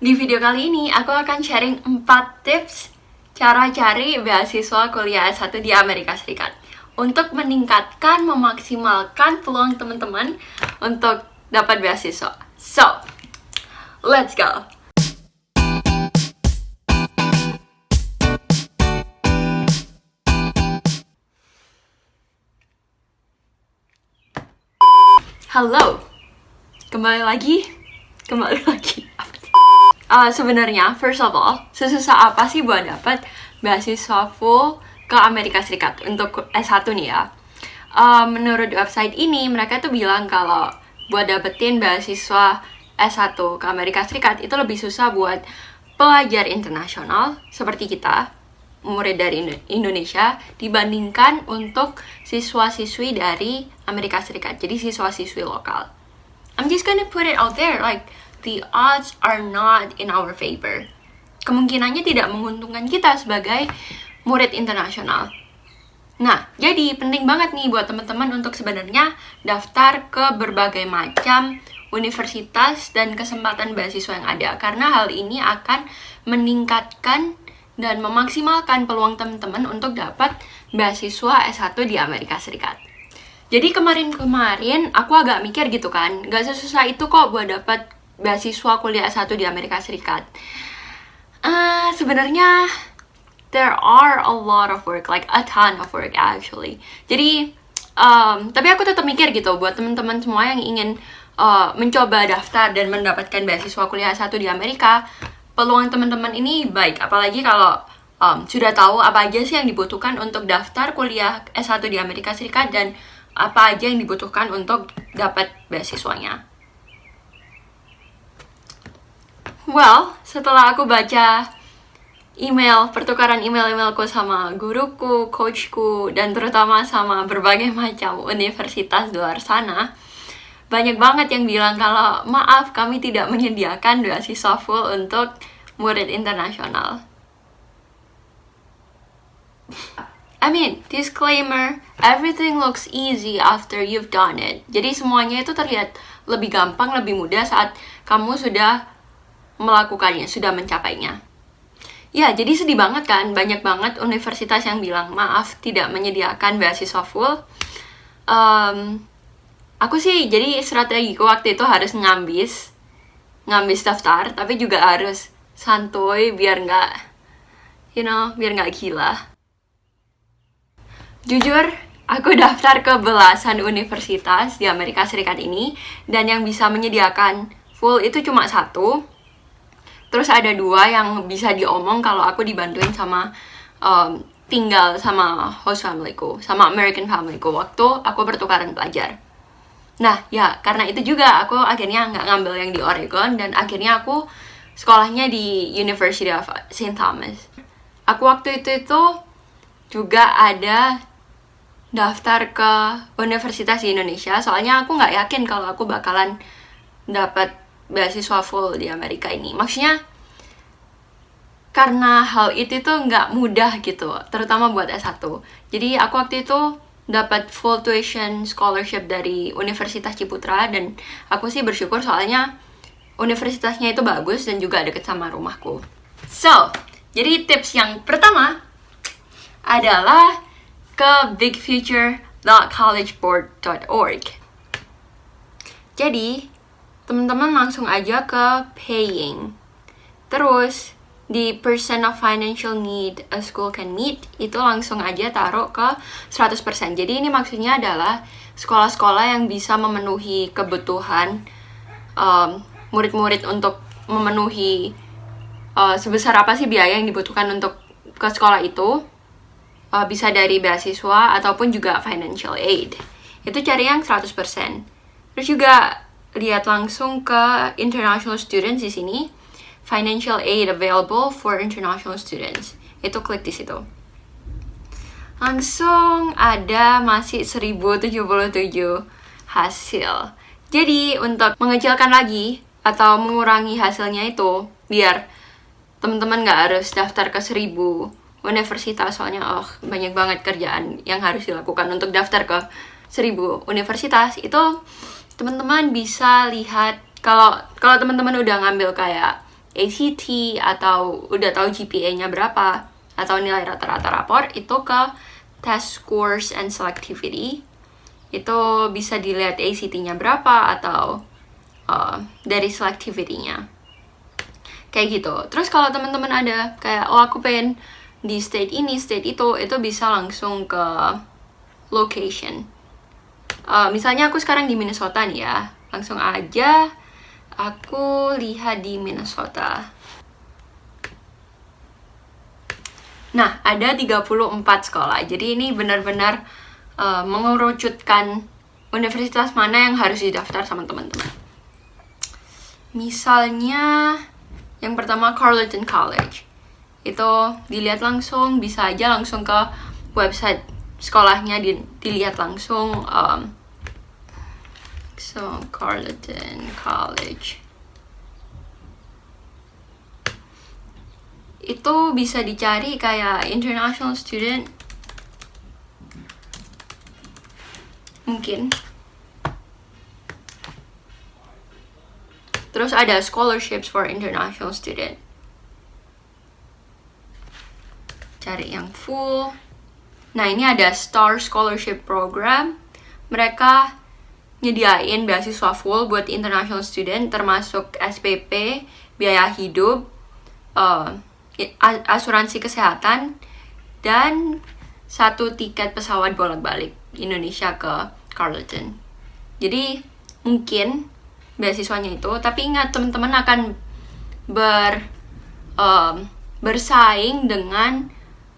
Di video kali ini, aku akan sharing 4 tips cara cari beasiswa kuliah S1 di Amerika Serikat untuk meningkatkan, memaksimalkan peluang teman-teman untuk dapat beasiswa. So, let's go! Halo, kembali lagi. Sebenarnya, first of all, sesusah apa sih buat dapat beasiswa full ke Amerika Serikat untuk S1 nih ya? Menurut website ini, mereka tuh bilang kalau buat dapetin beasiswa S1 ke Amerika Serikat itu lebih susah buat pelajar internasional seperti kita, murid dari Indonesia, dibandingkan untuk siswa-siswi dari Amerika Serikat, jadi siswa-siswi lokal. I'm just gonna put it out there, like, the odds are not in our favor. Kemungkinannya tidak menguntungkan kita sebagai murid internasional. Nah, jadi penting banget nih buat teman-teman untuk sebenarnya daftar ke berbagai macam universitas dan kesempatan beasiswa yang ada, karena hal ini akan meningkatkan dan memaksimalkan peluang teman-teman untuk dapat beasiswa S1 di Amerika Serikat. Jadi kemarin aku agak mikir gitu kan, gak sesusah itu kok buat dapat beasiswa kuliah S1 di Amerika Serikat. Sebenarnya there are a lot of work, like a ton of work actually. Jadi, tapi aku tetap mikir gitu buat teman-teman semua yang ingin mencoba daftar dan mendapatkan beasiswa kuliah S1 di Amerika, peluang teman-teman ini baik, apalagi kalau sudah tahu apa aja sih yang dibutuhkan untuk daftar kuliah S1 di Amerika Serikat dan apa aja yang dibutuhkan untuk dapat beasiswanya. Well, setelah aku baca pertukaran emailku sama guruku, coachku, dan terutama sama berbagai macam universitas di luar sana, banyak banget yang bilang kalau maaf, kami tidak menyediakan beasiswa full untuk murid internasional. I mean, disclaimer, everything looks easy after you've done it. Jadi semuanya itu terlihat lebih gampang, lebih mudah saat kamu sudah melakukannya, sudah mencapainya. Ya, jadi sedih banget kan, banyak banget universitas yang bilang, maaf, tidak menyediakan beasiswa full. Aku sih, jadi strategiku waktu itu harus ngambis daftar, tapi juga harus santuy biar nggak gila. Jujur, aku daftar ke belasan universitas di Amerika Serikat ini, dan yang bisa menyediakan full itu cuma 1. Terus ada 2 yang bisa diomong kalau aku dibantuin sama tinggal sama host familyku, sama American familyku waktu aku pertukaran pelajar. Nah, ya karena itu juga aku akhirnya nggak ngambil yang di Oregon, dan akhirnya aku sekolahnya di University of St. Thomas. Aku waktu itu juga ada daftar ke universitas di Indonesia, soalnya aku nggak yakin kalau aku bakalan dapat beasiswa full di Amerika ini. Maksudnya karena hal itu tuh nggak mudah gitu, terutama buat S1. Jadi aku waktu itu dapat full tuition scholarship dari Universitas Ciputra, dan aku sih bersyukur soalnya universitasnya itu bagus dan juga deket sama rumahku. So, jadi tips yang pertama adalah ke bigfuture.collegeboard.org. Jadi, teman-teman langsung aja ke paying. Terus, di percent of financial need a school can meet, itu langsung aja taruh ke 100%. Jadi ini maksudnya adalah sekolah-sekolah yang bisa memenuhi kebutuhan murid-murid untuk memenuhi sebesar apa sih biaya yang dibutuhkan untuk ke sekolah itu. Bisa dari beasiswa ataupun juga financial aid. Itu cari yang 100%. Terus juga lihat langsung ke international students di sini. Financial aid available for international students. Itu klik di situ. Langsung ada masih 1077 hasil. Jadi untuk mengecilkan lagi atau mengurangi hasilnya itu, biar teman-teman nggak harus daftar ke 1000 universitas, soalnya banyak banget kerjaan yang harus dilakukan untuk daftar ke 1000 universitas. Itu teman-teman bisa lihat, kalau teman-teman udah ngambil kayak ACT atau udah tahu GPA-nya berapa atau nilai rata-rata rapor, itu ke test scores and selectivity. Itu bisa dilihat ACT-nya berapa atau dari selectivity-nya. Kayak gitu. Terus kalau teman-teman ada kayak, oh aku pengen di state ini, state itu bisa langsung ke location. Misalnya aku sekarang di Minnesota nih ya, langsung aja aku lihat di Minnesota. Nah, ada 34 sekolah. Jadi ini benar-benar mengerucutkan universitas mana yang harus didaftar sama teman-teman. Misalnya yang pertama Carleton College. Itu dilihat langsung, bisa aja langsung ke website sekolahnya dilihat langsung. So Carleton College itu bisa dicari kayak international student mungkin. Terus ada scholarships for international student, cari yang full. Nah, ini ada Star Scholarship Program. Mereka nyediain beasiswa full buat international student, termasuk SPP, biaya hidup, asuransi kesehatan, dan 1 tiket pesawat bolak-balik Indonesia ke Carleton. Jadi mungkin beasiswanya itu, tapi ingat teman-teman akan bersaing dengan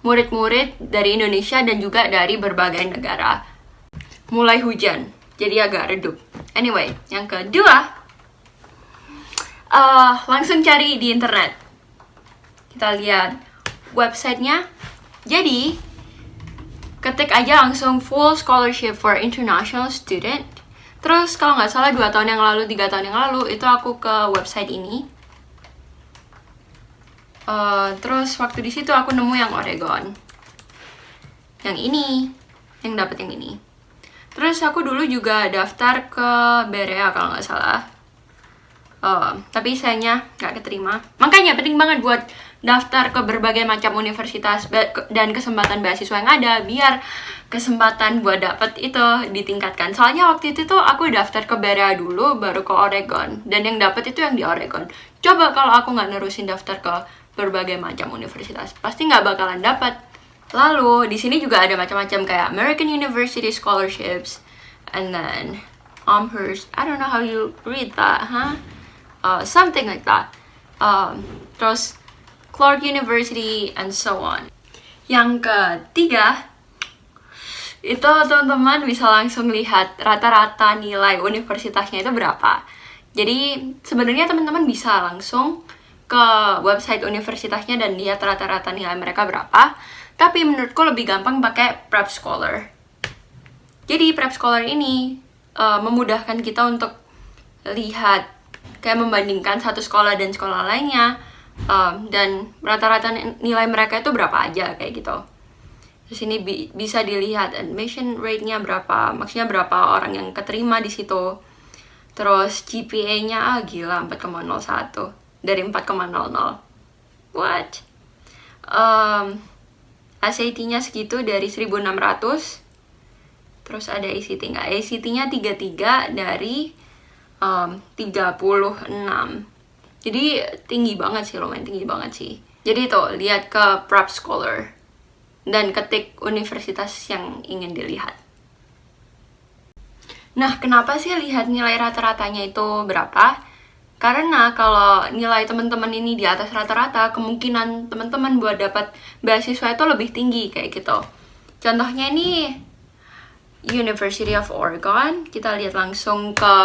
murid-murid dari Indonesia dan juga dari berbagai negara. Mulai hujan, jadi agak redup. Anyway, yang kedua, langsung cari di internet. Kita lihat websitenya. Jadi, ketik aja langsung full scholarship for international student. Terus kalau nggak salah 2 tahun yang lalu, 3 tahun yang lalu, itu aku ke website ini. Terus waktu di situ aku nemu yang Oregon, yang ini, yang dapet yang ini. Terus aku dulu juga daftar ke Berea kalau nggak salah, tapi sayangnya nggak keterima. Makanya penting banget buat daftar ke berbagai macam universitas dan kesempatan beasiswa yang ada, biar kesempatan buat dapet itu ditingkatkan. Soalnya waktu itu tuh aku daftar ke Berea dulu, baru ke Oregon, dan yang dapet itu yang di Oregon. Coba kalau aku nggak nerusin daftar ke berbagai macam universitas, pasti nggak bakalan dapat. Lalu di sini juga ada macam-macam kayak American University scholarships, and then Amherst. I don't know how you read that, something like that. Terus Clark University and so on. Yang ketiga, itu teman-teman bisa langsung lihat rata-rata nilai universitasnya itu berapa. Jadi sebenarnya teman-teman bisa langsung ke website universitasnya dan lihat rata-rata nilai mereka berapa. Tapi menurutku lebih gampang pakai Prep Scholar. Jadi Prep Scholar ini memudahkan kita untuk lihat, kayak membandingkan satu sekolah dan sekolah lainnya, dan rata-rata nilai mereka itu berapa aja, kayak gitu. Terus ini bisa dilihat admission rate-nya berapa, maksudnya berapa orang yang keterima di situ. Terus GPA-nya gila 4,01 dari 4,00. What? SAT-nya segitu dari 1.600. Terus ada ACT nggak? ACT-nya 33 dari 36. Jadi tinggi banget sih, lumayan tinggi banget sih. Jadi tuh, lihat ke Prep Scholar dan ketik universitas yang ingin dilihat. Nah, kenapa sih lihat nilai rata-ratanya itu berapa? Karena kalau nilai teman-teman ini di atas rata-rata, kemungkinan teman-teman buat dapat beasiswa itu lebih tinggi, kayak gitu. Contohnya ini University of Oregon. Kita lihat langsung ke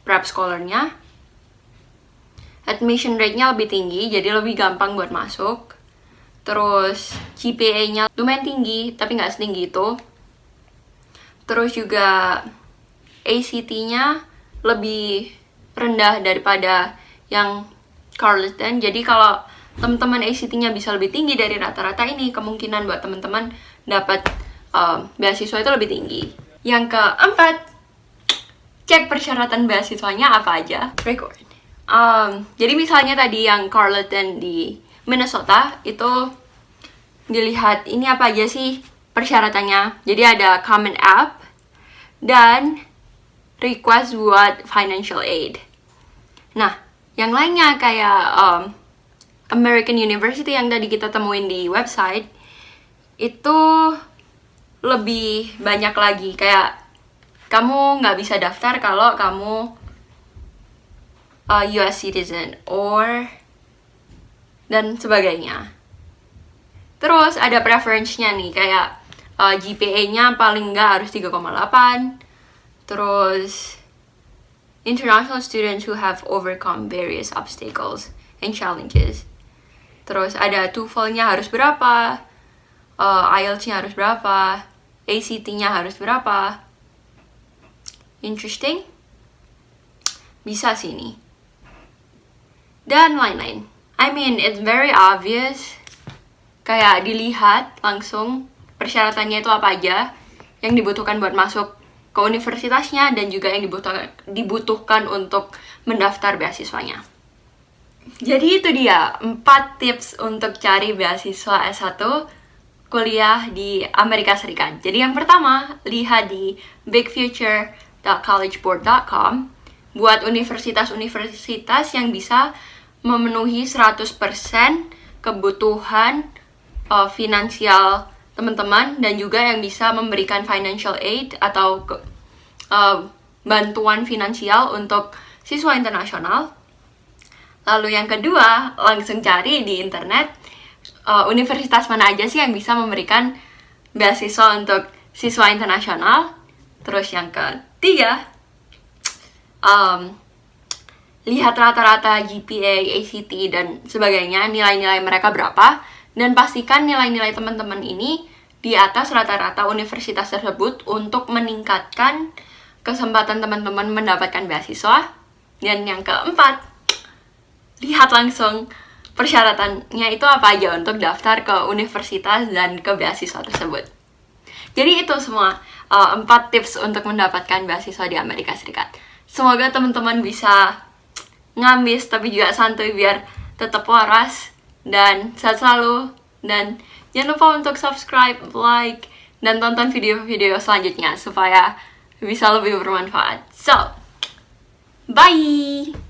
Prep Scholar-nya. Admission rate-nya lebih tinggi, jadi lebih gampang buat masuk. Terus GPA-nya lumayan tinggi, tapi nggak setinggi itu. Terus juga ACT-nya lebih rendah daripada yang Carleton. Jadi kalau teman-teman ACT-nya bisa lebih tinggi dari rata-rata ini, kemungkinan buat teman-teman dapat beasiswa itu lebih tinggi. Yang keempat, cek persyaratan beasiswanya apa aja. Record. Jadi misalnya tadi yang Carleton di Minnesota itu dilihat ini apa aja sih persyaratannya. Jadi ada Common App dan request buat financial aid. Nah, yang lainnya kayak American University yang tadi kita temuin di website itu lebih banyak lagi. Kayak kamu nggak bisa daftar kalau kamu US citizen dan sebagainya. Terus ada preference-nya nih, kayak GPA-nya paling nggak harus 3,8. Terus international students who have overcome various obstacles and challenges. Terus ada TOEFL-nya harus berapa, IELTS-nya harus berapa, ACT-nya harus berapa. Interesting? Bisa sih nih. Dan lain-lain. I mean, it's very obvious. Kayak dilihat langsung persyaratannya itu apa aja yang dibutuhkan buat masuk ke universitasnya dan juga yang dibutuhkan untuk mendaftar beasiswanya. Jadi itu dia 4 tips untuk cari beasiswa S1 kuliah di Amerika Serikat. Jadi yang pertama, lihat di bigfuture.collegeboard.com buat universitas-universitas yang bisa memenuhi 100% kebutuhan finansial teman-teman dan juga yang bisa memberikan financial aid atau bantuan finansial untuk siswa internasional. Lalu yang kedua, langsung cari di internet universitas mana aja sih yang bisa memberikan beasiswa untuk siswa internasional. Terus yang ketiga, lihat rata-rata GPA, ACT, dan sebagainya, nilai-nilai mereka berapa, dan pastikan nilai-nilai teman-teman ini di atas rata-rata universitas tersebut untuk meningkatkan kesempatan teman-teman mendapatkan beasiswa. Dan yang keempat, lihat langsung persyaratannya itu apa aja untuk daftar ke universitas dan ke beasiswa tersebut. Jadi itu semua 4 tips untuk mendapatkan beasiswa di Amerika Serikat. Semoga teman-teman bisa ngambis tapi juga santuy biar tetap waras dan sehat selalu. Dan jangan lupa untuk subscribe, like, dan tonton video-video selanjutnya supaya bisa lebih bermanfaat. So, bye!